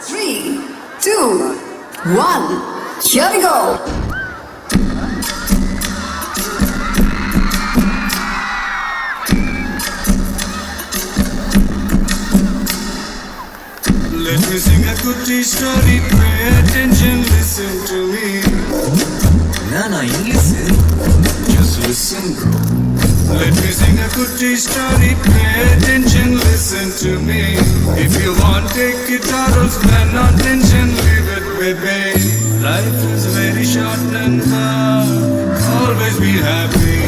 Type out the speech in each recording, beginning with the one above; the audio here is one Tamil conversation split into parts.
3, 2, 1. Here we go. Let me sing a good story. Pay attention, listen to me. Nana, English. Just listen, bro. Let me sing a good story. Pay attention, listen to me. If you want, take guitar or spend no tension, leave it, baby. Life is very short and always be happy.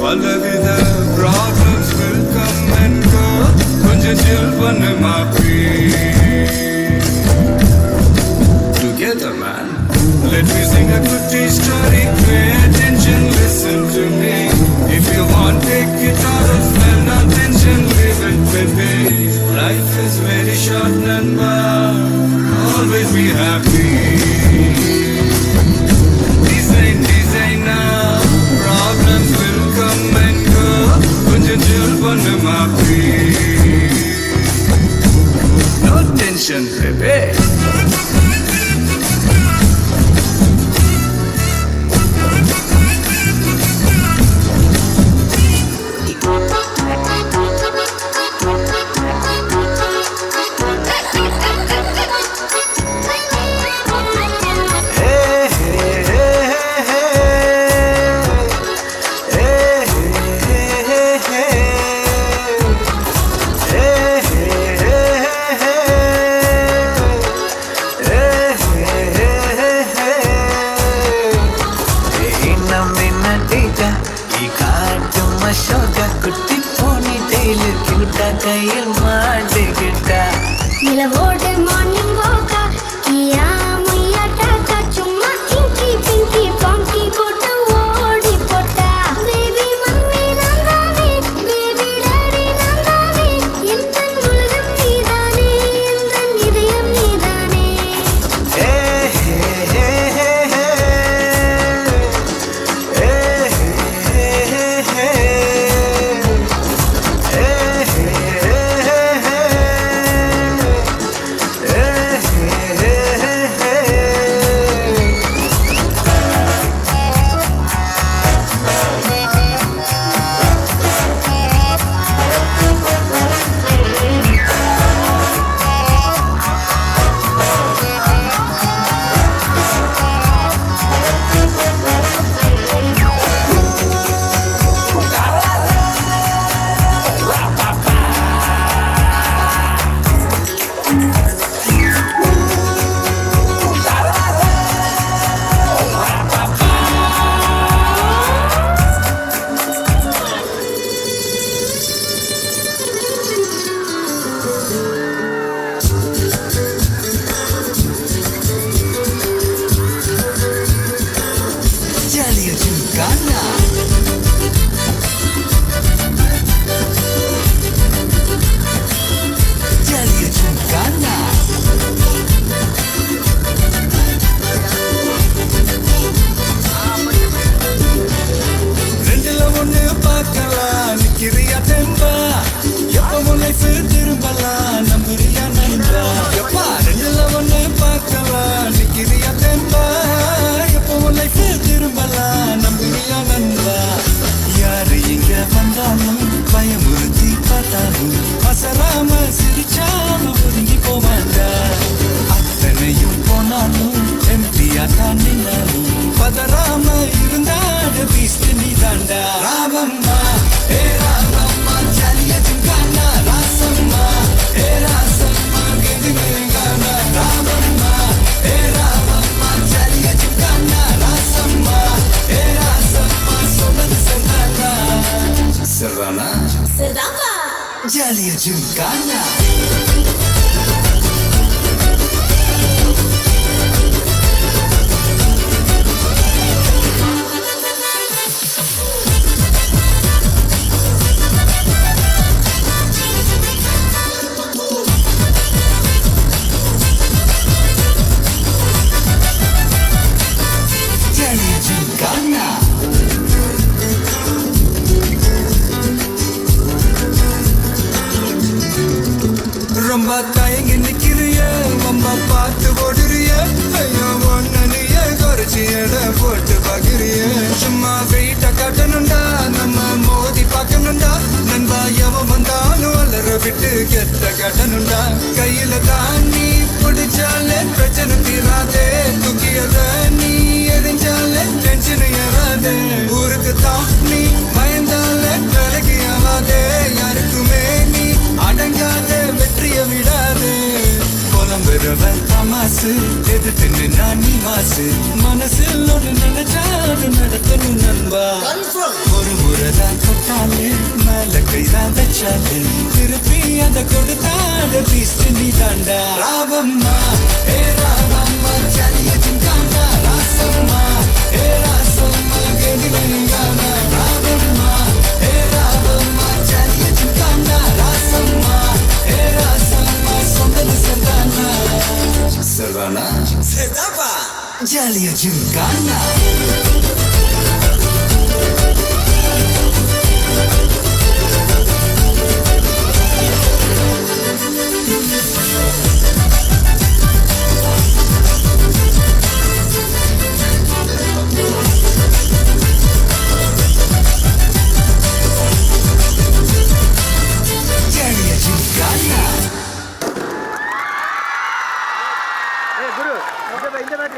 பலவித problems will come and go. கொஞ்சம் chill பண்ணு மாப்பி. Together, man. Let me sing a good story. Pay attention, listen to me. If you want, take guitar or spend no tension, leave it, baby. Life is very short and always be happy. Design now. Problems will come and go. கொஞ்சம் chill பண்ணு மாப்பி. No tension, baby. கையில் மாட்டுக்கிட்டா நிலவோடு மார்னிங் வாக்கா கியா முய்யா டாக்கா சும்மா கிங்கி பிங்கி பாங்கி போட்டு ஓடி போட்டா பேபி மம்மி நந்தானே பேபி டாடி நந்தானே எந்த உலகம் நீதானே எந்த இதயம் நீதானே Jaliya Jumkana. ரொம்ப தயங்கி நிக்கிறிய அம்மா பார்த்து ஓடுறிய ஐயோ ஒன்னு நீயே குறைச்சி எடை போட்டு பாக்குறிய சும்மா வெயிட்ட காட்டணும்டா நம்ம மோதி பார்க்கணும்டா நண்பா எவன் வந்தாலும் வளர விட்டு கெட்ட காட்டணும்டா கையில தாண்டி பிடிச்சாலே பிரச்சனை தீராதே தூக்கியத நீ எரிஞ்சாலே டென்ஷன் ஏறாதே ஊருக்கு தான் நீ பயந்தாலே விலகி ஆவாதே யாருக்குமே நீ அடங்காத வெற்றிய விடாதே புலம்பெறவன் தமாசு எதிர்த்து நின்னா நீ மாசு மனசில் ஒன்று நினைச்சாரு நடத்தணும் நண்பா ஒரு முறைதான் தொட்டாலே மேல கைதான் வச்சாலே திருப்பி அதை கொடுத்தாலே பீஸ்ட் நீ தாண்டா ராவம்மா ஏ ராவம்மா ஜாலிய சிங்காண்டா ராசம்மா ஏ ராசம்மா கெடிலங்கானா ராவம்மா ஏ ராவம்மா ஜாலிய சிங்காண்டா ராசம்மா ஏ Rasamma சொந்தல Sardhana Sardhana Sedapa. Jaliya Gymkhana.